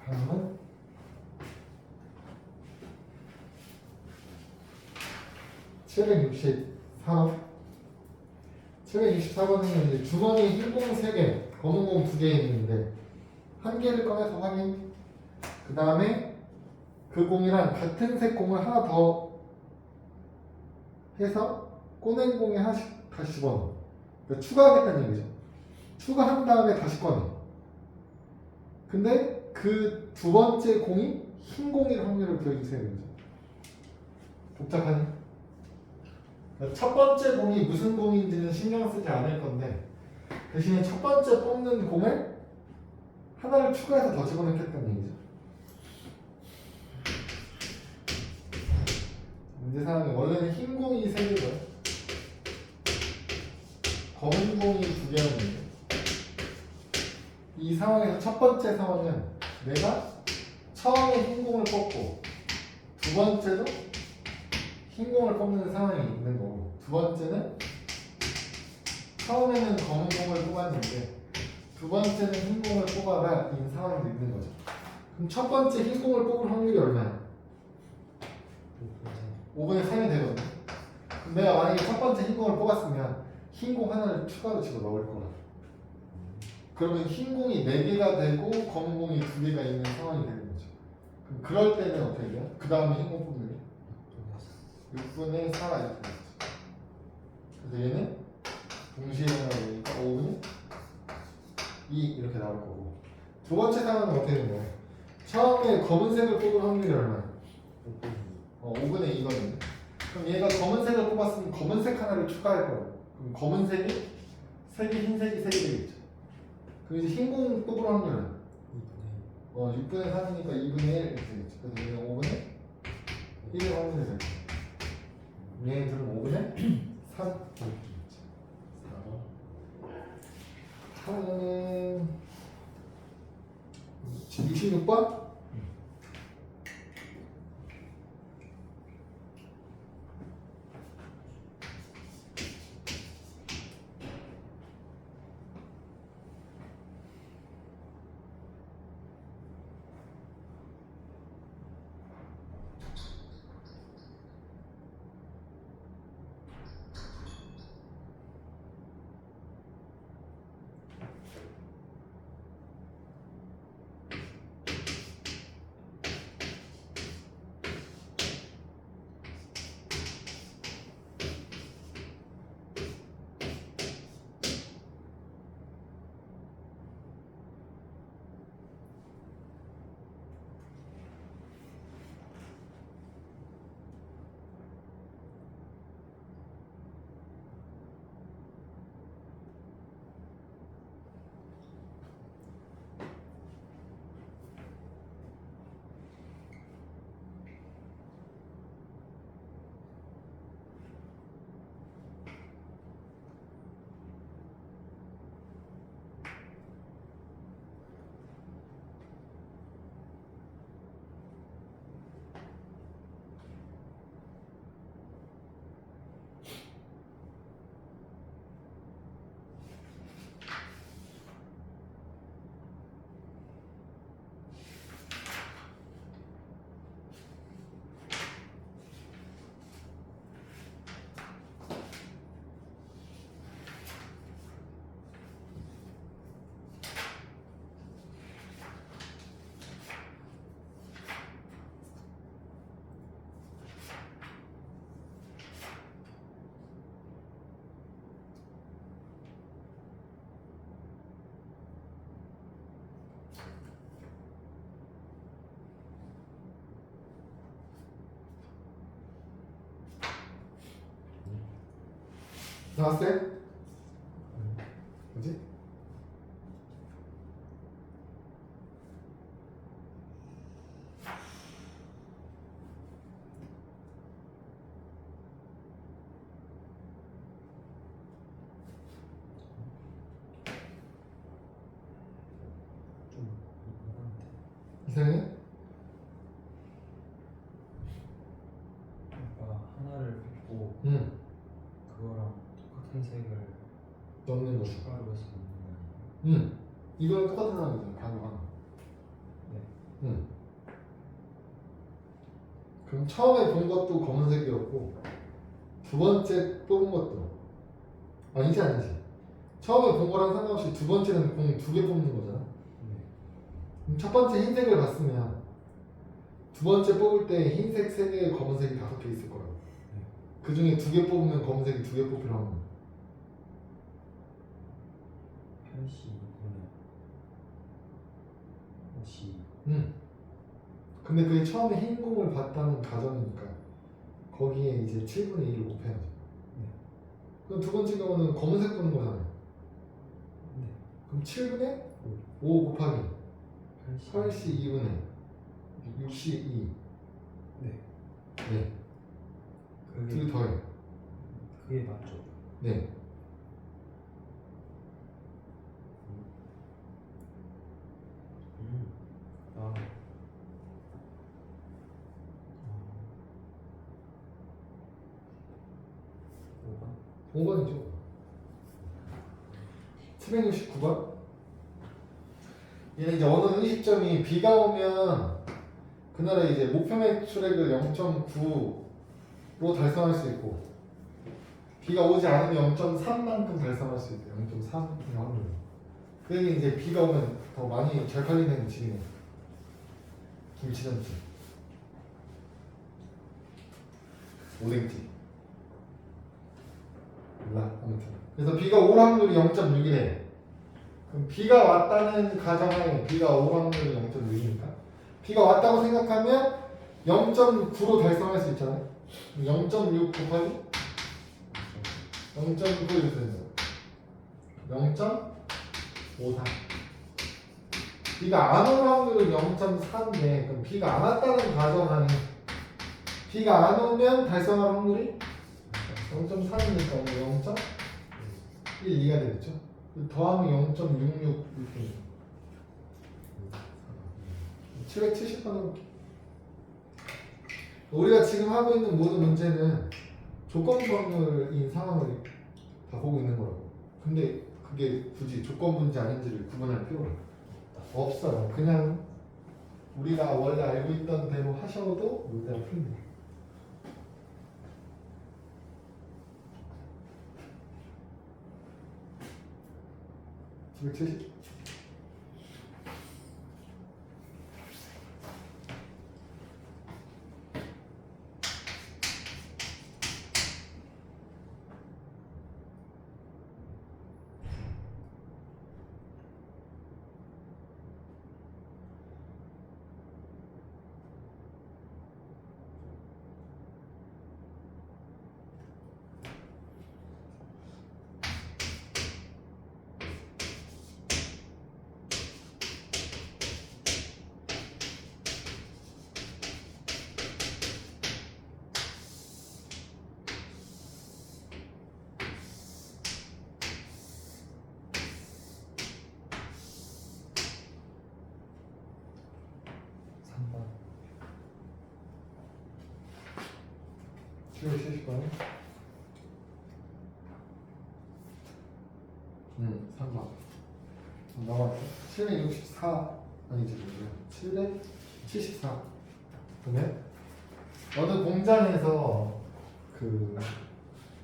다음은 764번. 764번은 이제 주머니에 흰 공 3개, 검은 공 2개 있는데 한 개를 꺼내서 확인. 그 다음에 그 공이랑 같은 색 공을 하나 더 해서 꺼낸 공에 하나씩 다시 집어넣어. 그러니까 추가하겠다는 얘기죠. 추가한 다음에 다시 꺼내. 근데 그 두 번째 공이 흰 공일 확률을 구해주세요. 이거죠. 복잡하니? 그러니까 첫 번째 공이 무슨 공인지는 신경 쓰지 않을 건데 대신에 첫 번째 뽑는 공을 하나를 추가해서 더 집어넣겠다는 얘기죠. 문제 사항이 원래는 흰 공이 3개고요. 검은 공이 2개였는데 이 상황에서 첫 번째 상황은 내가 처음에 흰 공을 뽑고 두 번째도 흰 공을 뽑는 상황이 있는 거고 두 번째는 처음에는 검은 공을 뽑았는데 두 번째는 흰 공을 뽑아라 이 상황이 있는 거죠. 그럼 첫 번째 흰 공을 뽑을 확률이 얼마야? 5분의 3이 되거든. 그럼 내가 만약에 첫 번째 흰 공을 뽑았으면 흰 공 하나를 추가로 집어넣을 거야. 그러면 흰 공이 4개가 되고 검은 공이 2개가 있는 상황이 되는 거죠. 그럼 그럴 때는 어떻게 돼요? 그 다음에 흰 공 뽑는 게 6분의 4 이렇게 되죠. 그래서 얘는 동시에 나오니까 5분의 2 이렇게 나올 거고 두 번째 상황은 어떻게 되는 거예요? 처음에 검은색을 뽑을 확률이 얼마야? 5분의 2거든요. 그럼 얘가 검은색을 뽑았으면 검은색 하나를 추가할 거예요. 그럼 검은색이 3개, 흰색이 3개 되겠죠. 그럼 이제 흰공 뽑을 확률은 6분의 3이니까 2분의 1 이렇게 되겠죠. 그래서 얘는 5분의 1의 확률이 되겠죠. 얘들은 5분의 3 이렇게 되겠죠. 4번. 66번? 나왔어요? 뭐지? 이상해? 하나를 붓고 그거랑 똑같은 색을 넣는 거죠. 추가로 해서 넣는 거 아니에요? 이거랑 똑같은 상황이잖아. 단어가. 네. 그럼 처음에 본 것도 검은색이었고 두 번째 뽑은 것도 아니지. 처음에 본 거랑 상관없이 두 번째는 공 2개 뽑는 거잖아. 그럼 첫 번째 흰색을 봤으면 두 번째 뽑을 때 흰색 3개, 검은색이 5개 있을 거라고. 그 중에 2개 뽑으면 검은색이 2개 뽑히라는 거야. 82분의 52. 근데 그게 처음에 흰 공을 봤다는 가정이니까 거기에 이제 7분의 1을 곱해야죠. 그럼 두 번째 경우는 검은색 보는 거잖아요. 그럼 7분의 5 곱하기 82분의 62. 네. 둘이 더해. 그게 맞죠? 네. 아. 5번? 5번이죠. 769번. 얘는 이제 어느 음식점이 비가 오면 그날의 이제 목표 매출액을 0.9로 달성할 수 있고 비가 오지 않으면 0.3만큼 달성할 수 있대요. 0.3의 확률. 그게 이제 비가 오면 더 많이 잘 팔리는 집이네. 김치전집, 오뎅집. 몰라 아무튼. 그래서 비가 올 확률이 0.6이래. 그럼 비가 왔다는 가정하에 비가 올 확률이 0.6이니까 비가 왔다고 생각하면 0.9로 달성할 수 있잖아요. 0.6 곱하기 0.9 이렇게 되는 거예요. 0.54. 비가 안 올 확률은 0.4인데 그럼 비가 안 왔다는 가정하에 비가 안 오면 달성할 확률이 0.3이니까 0.12가 되겠죠. 더하면 0.66 이렇게 770번으로 우리가 지금 하고 있는 모든 문제는 조건부 확률인 상황을 다 보고 있는 거라고. 근데 그게 굳이 조건부인지 아닌지를 구분할 필요가 없어요. 그냥 우리가 원래 알고 있던 대로 하셔도 문제가 풀립니다. 770. 번 3번. 나왔죠. 764 아니지 774. 보면 어느 공장에서 그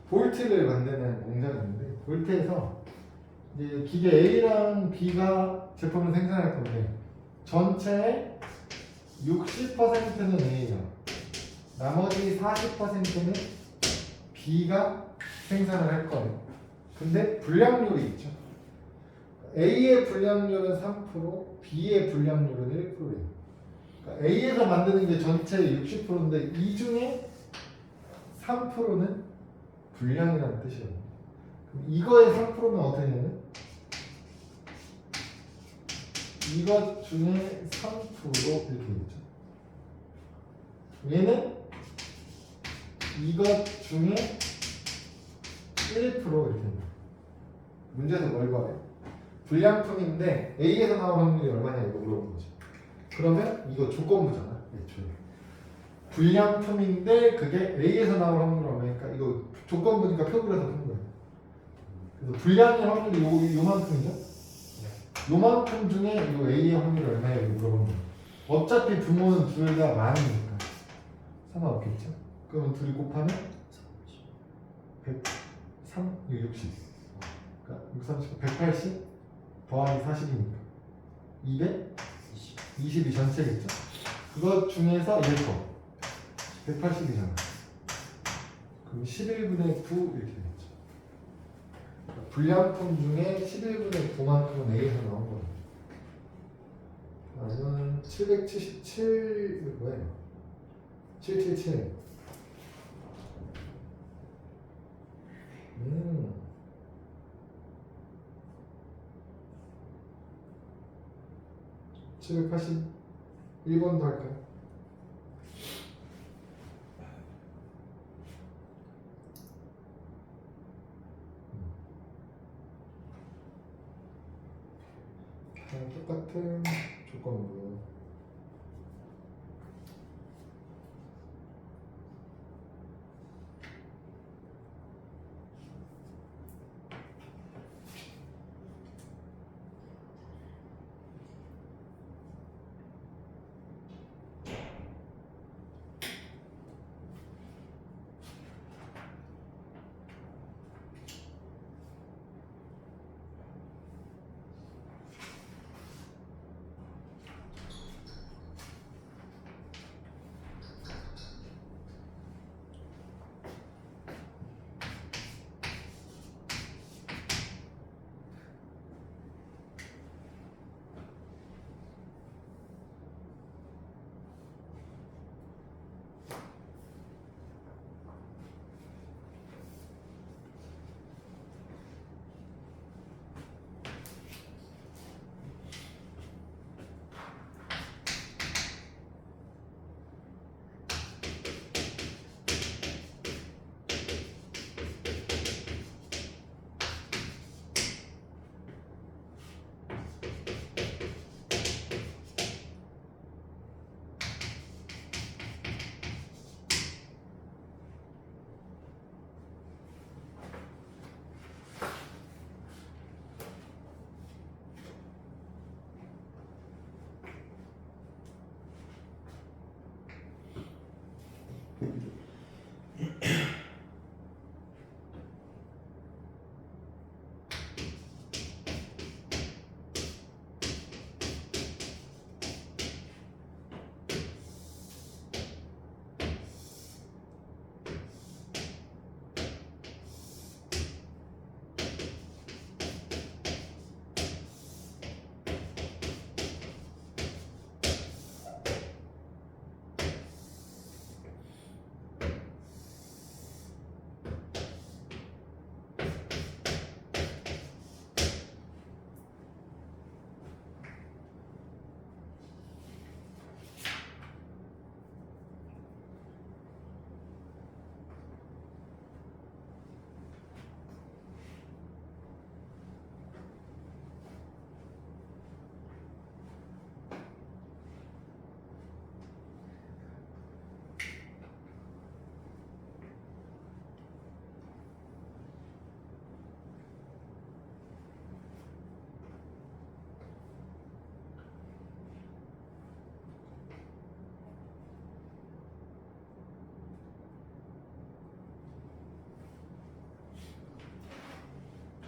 볼트를 만드는 공장이 있는데 볼트에서 이제 기계 A랑 B가 제품을 생산할 건데 전체의 60%는 A예요. 나머지 40%는 B가 생산을 할 거예요. 근데 불량률이 있죠. A의 불량률은 3%, B의 불량률은 1%예요. 그러니까 A에서 만드는 게 전체의 60%인데 이 중에 3%는 불량이라는 뜻이에요. 그럼 이거의 3%는 어떻게 되냐면 이것 중에 3% 이렇게 되겠죠. 얘는 이것 중에 1% 이렇게 됩니다. 문제에서 뭘 구하래? 불량품인데 A에서 나온 확률이 얼마냐 이거 물어보는 거죠. 그러면 이거 조건부잖아. 애초에. 불량품인데 그게 A에서 나온 확률이 얼마니까 이거 조건부니까 표그려서 푸는 거예요. 그래서 불량의 확률이 요만큼이죠. 요만큼 중에 이 A의 확률이 얼마냐 이거 물어보는 거예요. 어차피 부모는 둘 다 많으니까 상관없겠죠? 그러면 둘이 곱하면 103, 60. 그러니까 6, 30, 180 더하기 40이니까 200, 20이 전체겠죠? 그것 중에서 얘 거 180이잖아. 그럼 11분의 9 이렇게 되겠죠. 그러니까 불량품 중에 11분의 9만큼은 A에서 나온 거예요. 이거는 777 뭐예요? 777. 781번도 할까요? 똑같은 조건으로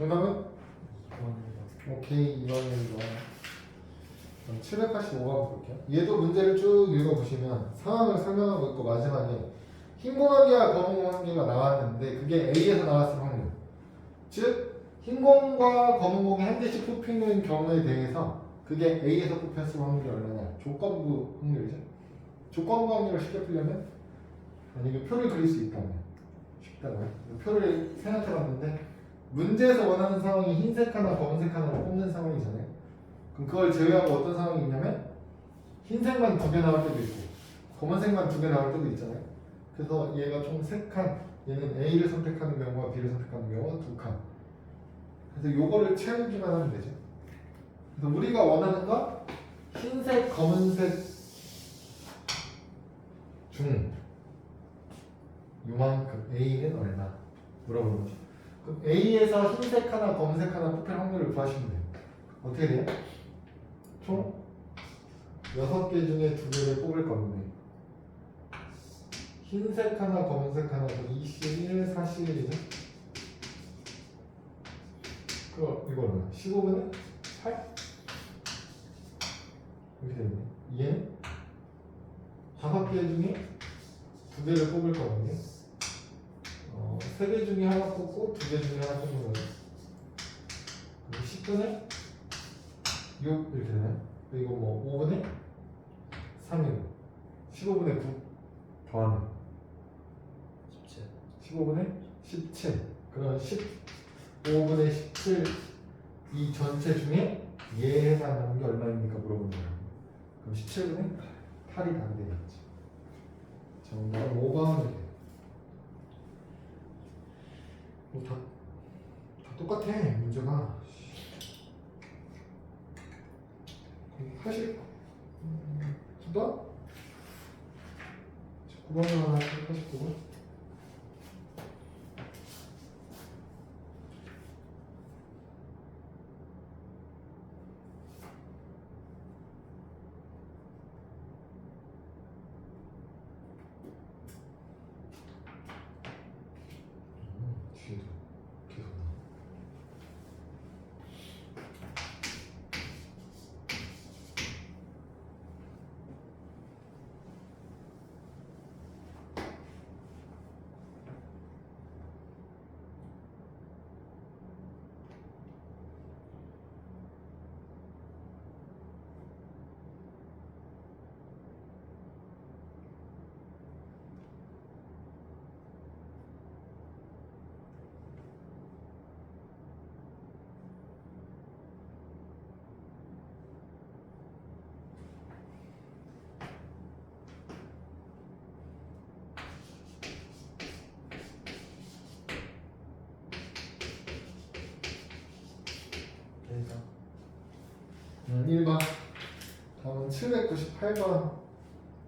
정답은? 오케이, 2번에 1번. 785번 볼게요. 얘도 문제를 쭉 읽어보시면 상황을 설명하고 있고 마지막에 흰공항기와 검은공항기가 나왔는데 그게 A에서 나왔을 확률, 즉 흰공과 검은공이 한 개씩 뽑히는 경우에 대해서 그게 A에서 뽑혔을 확률이 얼마냐, 조건부 확률이죠. 조건부 확률을 쉽게 풀려면 만약에 표를 그릴 수 있다면 쉽다고요. 표를 생각해봤는데 문제에서 원하는 상황이 흰색 하나 검은색 하나를 뽑는 상황이잖아요. 그럼 그걸 제외하고 어떤 상황이 있냐면 흰색만 2개 나올 때도 있고 검은색만 2개 나올 때도 있잖아요. 그래서 얘가 총 3칸, 얘는 A를 선택하는 경우와 B를 선택하는 경우가 2칸. 그래서 요거를 채우기만 하면 되죠. 그래서 우리가 원하는 건 흰색, 검은색 중 요만큼 A는 얼마 물어보는 거죠. 그럼 A에서 흰색 하나, 검은색 하나 뽑힐 확률을 구하시면 돼요. 어떻게 돼요? 총 6개 중에 2개를 뽑을 건데 흰색 하나 검은색 하나 21, 41이죠? 이거는 15분의 8? 이렇게 되네. 얘는 5개 중에 2개를 뽑을 건데 3개 중에 하나 뽑고 2개 중에 하나 뽑는 거예요. 그럼 10분의 6 이렇게 되나요? 그리고 뭐 5분의 3이고 15분의 9 더하면 17. 15분의 17. 그럼 15분의 17 이 전체 중에 얘에 해당하는 게 얼마입니까? 물어보는 거예요. 그럼 17분의 8이 답이 되겠지. 정답은 5번이 돼요. 다 똑같아 문제가. 하실 9번? 9번만 하나 89번? 뒤에도 계속 나와. 그래서 1번. 다음은 798번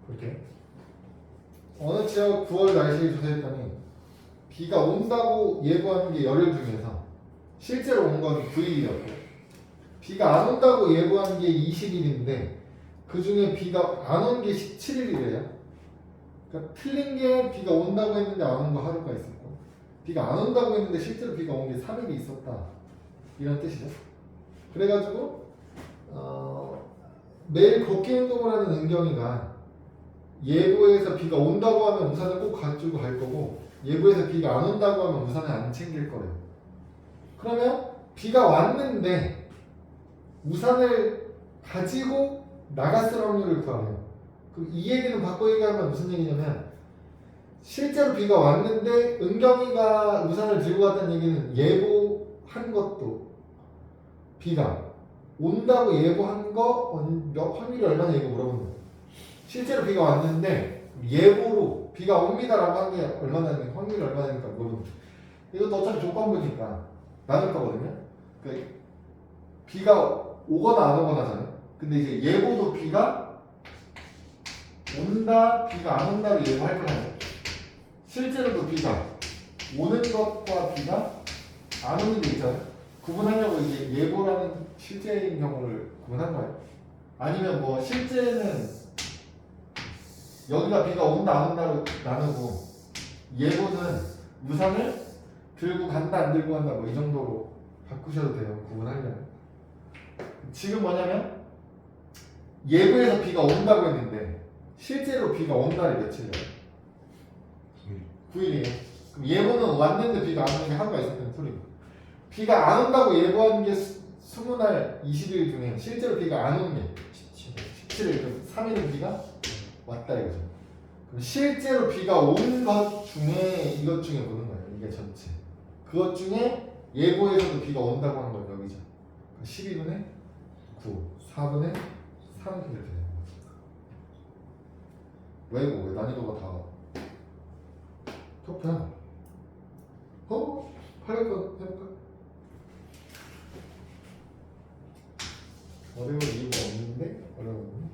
볼게요. 어느 지역 9월 날씨를 조사했더니 비가 온다고 예보하는 게 열흘 중에서 실제로 온 건 9일이었고 비가 안 온다고 예보한 게 20일인데 그 중에 비가 안 온 게 17일이래요. 그러니까 틀린 게 비가 온다고 했는데 안 온 거 하루가 있었고 비가 안 온다고 했는데 실제로 비가 온 게 3일이 있었다. 이런 뜻이죠. 그래가지고 매일 걷기 운동을 하는 은경이가 예보에서 비가 온다고 하면 우산을 꼭 가지고 갈 거고 예보에서 비가 안 온다고 하면 우산을 안 챙길 거예요. 그러면 비가 왔는데 우산을 가지고 나갔을 확률을 구하래요. 그럼 이 얘기는 바꿔 얘기하면 무슨 얘기냐면 실제로 비가 왔는데 은경이가 우산을 들고 갔다는 얘기는 예보한 것도 비가 온다고 예보한 거 확률이 얼마나 이거 물어보는 거예요. 실제로 비가 왔는데 예보로 비가 옵니다라고 한 게 얼마나 확률이 얼마나니까 물어보는 거예요. 이것도 어차피 조건부니까 나눌 거거든요. 그러니까 비가 오거나 안 오거나잖아요. 근데 이제 예보도 비가 온다, 비가 안 온다를 예보할 거잖아요. 실제로도 비가 오는 것과 비가 안 오는 게 있잖아요. 구분하려고 이제 예보라는 실제인 경우를 구분한 거예요. 아니면 뭐 실제는 여기가 비가 온다 안 온다로 나누고 예보는 우산을 들고 간다 안 들고 간다 뭐 이 정도로 바꾸셔도 돼요. 구분하려면. 지금 뭐냐면 예보에서 비가 온다고 했는데 실제로 비가 온 날이 며칠이에요? 9일이에요. 그럼 예보는 왔는데 비가 안 오는 게 하루가 있었다는 소리고 비가 안 온다고 예보한 게 20날 20일 중에 실제로 비가 안 오는 게 17일 그럼 3일은 비가 왔다 이거죠. 그럼 실제로 비가 온 것 중에 이것 중에 보는 거예요. 이게 전체 그것 중에 예보에서도 비가 온다고 하는 건 여기죠. 12분의 9 4분의 3 이렇게 되는 거죠. 왜 이거 왜 난이도가 다 터프야? 할거 해볼까? 어려울 이유가 없는데 어려웠네.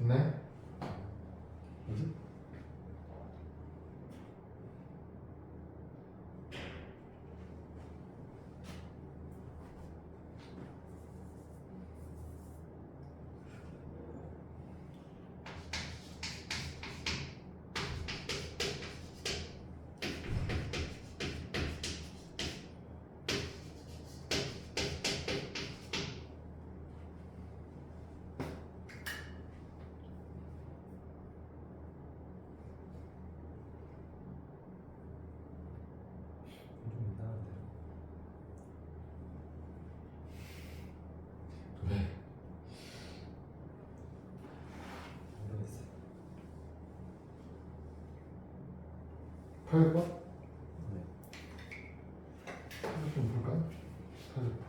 됐네? 뭐지? 좀 이상한데. 왜? 모르겠어요. 8번? 네. 좀 볼까요? 8번.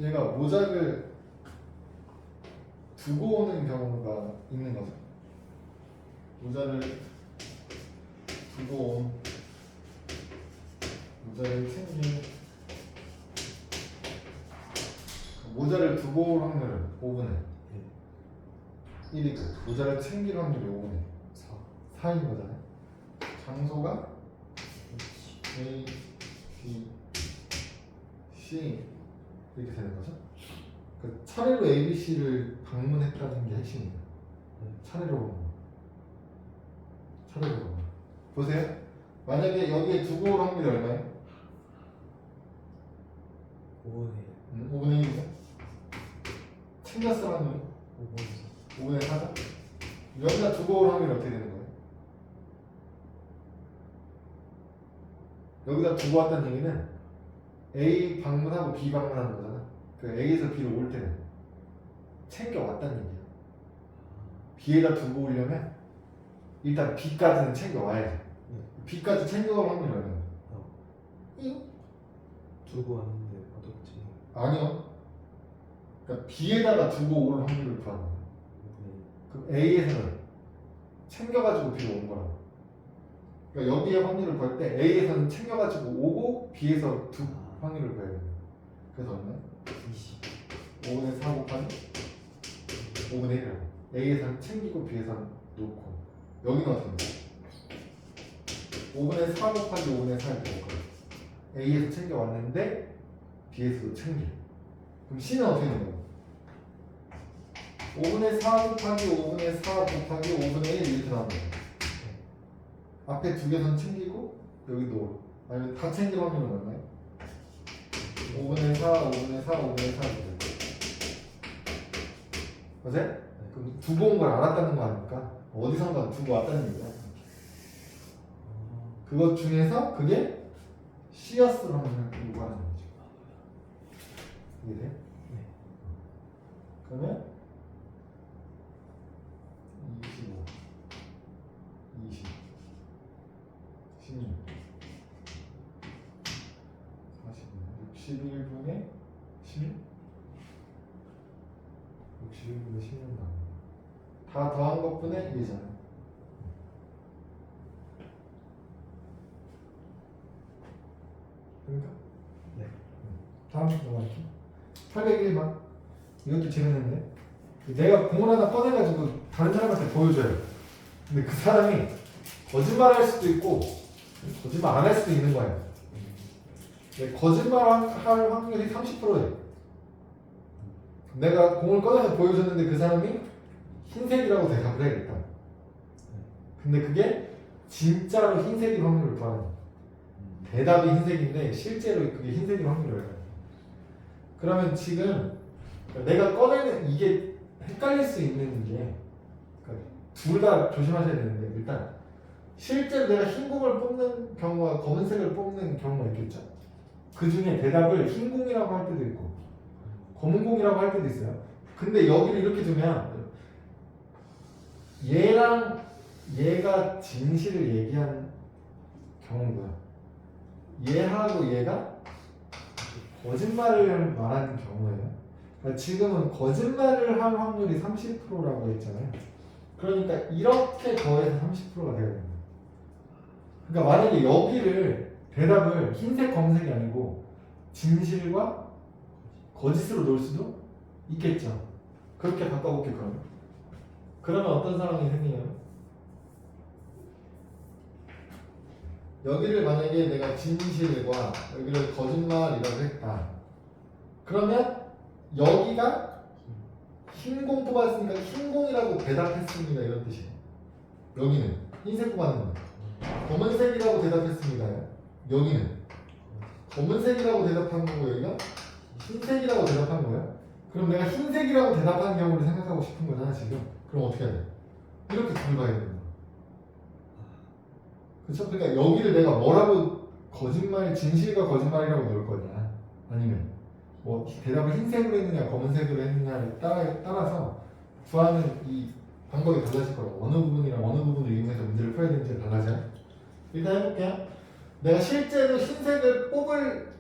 얘가 모작을 두고 오는 경우가 있는 거죠. 모자를 두고 온 모자를 챙긴 모자를 두고 올 확률은 5분의 예. 1이고 모자를 챙길 확률이 5분의 4. 4인 거잖아요. 장소가 A, B, C 이렇게 되는 거죠. 그 차례로 A, B, C를 방문했다는 게 핵심이에요. 차례로 오는 거. 차례로 오는 거. 보세요. 만약에 여기에 두고 올 확률이 얼마예요? 5분의 5분의 1이죠. 챙겼을 확률이 5분의 5분의 4죠. 여기다 두고 올 확률이 어떻게 되는 거예요? 여기다 두고 왔다는 얘기는 A 방문하고 B 방문하는 거잖아. 그 A에서 B로 올 때는 챙겨왔다는 얘기야. B에다 두고 오려면 일단 B까지는 챙겨와야지. B까지 챙겨올 확률이 얼마야? 1? 두고 왔는데 어떻지? 아니요. 그러니까 B에다가 두고 올 확률을 구하는 거야. 5분의 그럼 A에서는 챙겨가지고 B로 온 거라고. 그러니까 여기에 확률을 구할 때 A에서는 챙겨가지고 오고 B에서 두 확률을 구해야 됩니다. 그래서 얼마야? 20. 5분의 4 곱하기 5분의 1이라고. A에서는 챙기고 B에서는 놓고. 여기는 어떻게 돼? 5분의 4 곱하기 5분의 4를 볼 거예요. A에서 챙겨왔는데 B에서도 챙겨. 그럼 C는 어떻게 되는 거예요? 5분의 4 곱하기 5분의 4 곱하기 5분의 1 이렇게 나오는 거예요. 앞에 두 개선 챙기고 여기도 아니면 다 챙길 확률은 얼마예요? 5분의 4, 5분의 4, 5분의 4 이렇게 돼요. 맞아요? 그럼 두고 온 걸 알았다는 거 아닙니까? 어디선가 두고 왔다는 얘기야. 그것 중에서 그게 C였을 확률을 요구하는 거죠. 이해돼요? 네. 그러면 25, 20, 16, 40, 61분의 16? 61분의 16 나옵니다. 다 더한 것분의 1이잖아요. 그러니까? 네. 다음 넘어갈게요. 801번. 이것도 재밌는데 내가 공을 하나 꺼내가지고 다른 사람한테 보여줘요. 근데 그 사람이 거짓말 할 수도 있고 거짓말 안 할 수도 있는 거예요. 거짓말 할 확률이 30%예요. 내가 공을 꺼내서 보여줬는데 그 사람이 흰색이라고 대답을 해 일단. 근데 그게 진짜로 흰색일 확률을 구하는 거예요. 대답이 흰색인데 실제로 그게 흰색일 확률이 얼마예요? 그러면 지금 내가 꺼내는 이게 헷갈릴 수 있는 게 둘 다 조심하셔야 되는데 일단 실제로 내가 흰 공을 뽑는 경우와 검은색을 뽑는 경우가 있겠죠. 그 중에 대답을 흰 공이라고 할 때도 있고 검은 공이라고 할 때도 있어요. 근데 여기를 이렇게 두면 얘랑 얘가 진실을 얘기한 경우고요. 얘하고 얘가 거짓말을 말하는 경우예요. 그러니까 지금은 거짓말을 할 확률이 30%라고 했잖아요. 그러니까 이렇게 더해서 30%가 돼야 됩니다. 그러니까 만약에 여기를 대답을 흰색 검색이 아니고 진실과 거짓으로 놓을 수도 있겠죠. 그렇게 바꿔볼게 그러면. 그러면 어떤 상황이 생기냐면 여기를 만약에 내가 진실과 여기를 거짓말이라고 했다. 그러면 여기가 흰공 뽑았으니까 흰공이라고 대답했습니다 이런 뜻이에요. 여기는 흰색 뽑았는 거예요. 검은색이라고 대답했습니다. 여기는 검은색이라고 대답한 거고 여기가 흰색이라고 대답한 거야. 그럼 내가 흰색이라고 대답한 경우를 생각하고 싶은 거잖아 지금. 그럼 어떻게 해야 돼? 이렇게 둘 봐야 되는 거야. 그렇죠? 그러니까 여기를 내가 뭐라고 거짓말, 진실과 거짓말이라고 넣을 거냐 아니면 뭐 대답을 흰색으로 했느냐 검은색으로 했느냐에 따라서 구하는 이 방법이 달라질 거라고. 어느 부분이랑 어느 부분을 이용해서 문제를 풀어야 되는지 달라져요. 일단 해볼게요. 내가 실제로 흰색을 뽑을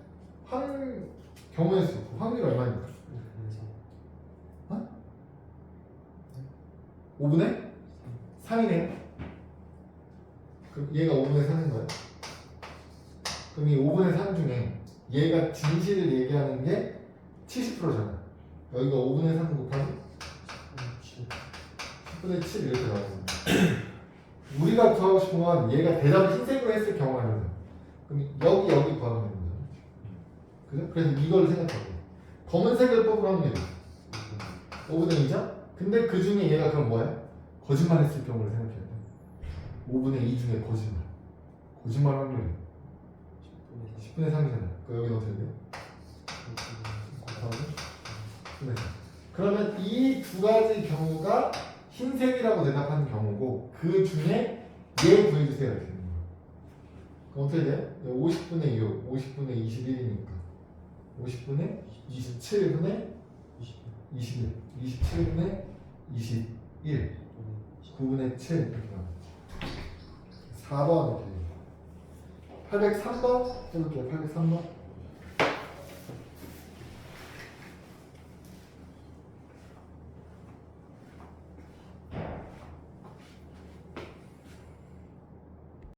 경우의 수, 확률이 얼마입니까? 5분의 3이네요. 그럼 얘가 5분의 3인 거예요. 그럼 이 5분의 3 중에 얘가 진실을 얘기하는 게 70%잖아. 여기가 5분의 3 곱하기 10분의 7 이렇게 나오는 우리가 구하고 싶은 건 얘가 대답을 흰색으로 했을 경우라면 그럼 여기 구하면 되는 거잖아. 그죠? 그래서 이걸 생각하고 검은색을 뽑을 확률이 5분의 2죠? 근데 그 중에 얘가 그럼 뭐야? 거짓말 했을 경우를 생각해야 돼. 5분의 2 중에 거짓말 확률이 10분의 3이잖아. 그 여기는 어떻게 돼요? 곱하기 10분의 3. 그러면 이 두 가지 경우가 흰색이라고 대답하는 경우고 그 중에 얘 구해주세요 이렇게 되는 거예요. 그럼 어떻게 돼요? 50분의 6, 50분의 21이니까 50분의 27분의 21, 27분의 21, 9분의 7 이렇게 나와요. 4번 이렇게 돼요. 803번 해볼게요. 803번